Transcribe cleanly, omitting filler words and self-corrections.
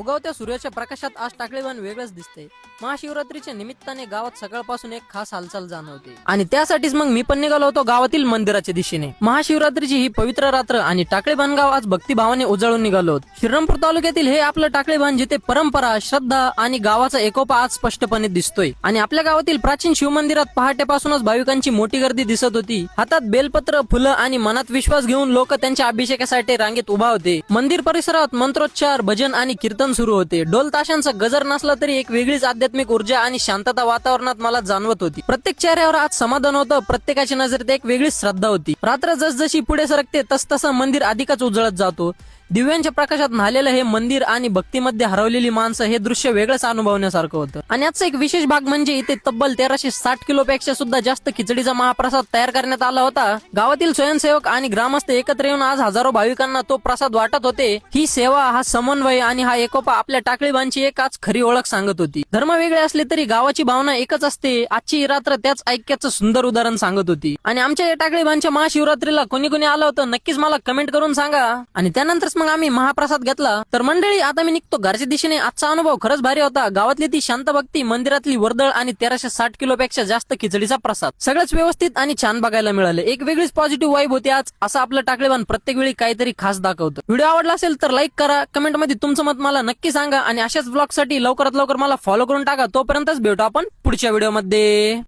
उगवत्या सूर्याच्या प्रकाशात आज टाकळीबाण वेगळंच दिसते। महाशिवरात्रीच्या निमित्ताने गावात सकाळपासून एक खास हालचाल जाणवते आणि त्यासाठीच मग मी पण निघालो होतो गावातील मंदिराच्या दिशेने। महाशिवरात्रीची ही पवित्र रात्र आणि टाकळीबाण गाव आज भक्तिभावाने उजळून निघालो आहोत। श्रीरामपूर तालुक्यातील हे आपलं टाकळीबाण, जिथे परंपरा, श्रद्धा आणि गावाचा एकोपा आज स्पष्टपणे दिसतोय। आणि आपल्या गावातील प्राचीन शिवमंदिरात पहाटेपासूनच भाविकांची मोठी गर्दी दिसत होती। हातात बेलपत्र, फुलं आणि मनात विश्वास घेऊन लोक त्यांच्या अभिषेकासाठी रांगेत उभा होते। मंदिर परिसरात मंत्रोच्चार, भजन आणि कीर्तन सुरू होते। ढोल ताशांचा गजर नसला तरी एक वेगळीच आध्यात्मिक ऊर्जा आणि शांतता वातावरणात मला जाणवत होती। प्रत्येक चेहऱ्यावर आज समाधान होतं, प्रत्येकाच्या नजरेत एक वेगळीच श्रद्धा होती। रात्र जसजशी पुढे सरकते तसतसं मंदिर अधिकच उजळत जातो। दिव्यांच्या प्रकाशात न्हालेलं हे मंदिर आणि भक्तीमध्ये हरवलेली माणसं, हे दृश्य वेगळंच अनुभवण्यासारखं होतं। आणि याचा एक विशेष भाग म्हणजे इथे तब्बल 1360 किलोपेक्षा सुद्धा जास्त खिचडीचा महाप्रसाद तयार करण्यात आला होता। गावातील स्वयंसेवक आणि ग्रामस्थ एकत्र येऊन आज हजारो भाविकांना तो प्रसाद वाटत होते। ही सेवा, हा समन्वय आणि हा एकोपा आपल्या टाकळीबाणची एक आज खरी ओळख सांगत होती। धर्म वेगळे असले तरी गावाची भावना एकच असते। आजची ही रात्र त्याच ऐक्याचं सुंदर उदाहरण सांगत होती। आणि आमच्या या टाकळीबाणच्या महाशिवरात्रीला कोणी कोणी आलं होतं नक्कीच मला कमेंट करून सांगा। आणि त्यानंतर मग आम्ही महाप्रसाद घेतला। तर मंडळी, आता मी निघतो घरच्या दिशेने। आजचा अनुभव खरंच भारी होता। गावातली ती शांत भक्ती, मंदिरातली वर्दळ आणि 1360 किलोपेक्षा जास्त खिचडीचा प्रसाद, सगळंच व्यवस्थित आणि छान बघायला मिळालं। एक वेगळीच पॉझिटिव्ह वाईब होती आज। असं आपलं टाकळीबाण प्रत्येक वेळी काहीतरी खास दाखवतं। व्हिडिओ आवडला असेल तर लाईक करा, कमेंट मध्ये तुमचं मत मला नक्की सांगा आणि अशाच ब्लॉग साठी लवकरात लवकर मला फॉलो करून टाका। तोपर्यंतच भेटू आपण पुढच्या व्हिडिओ मध्ये।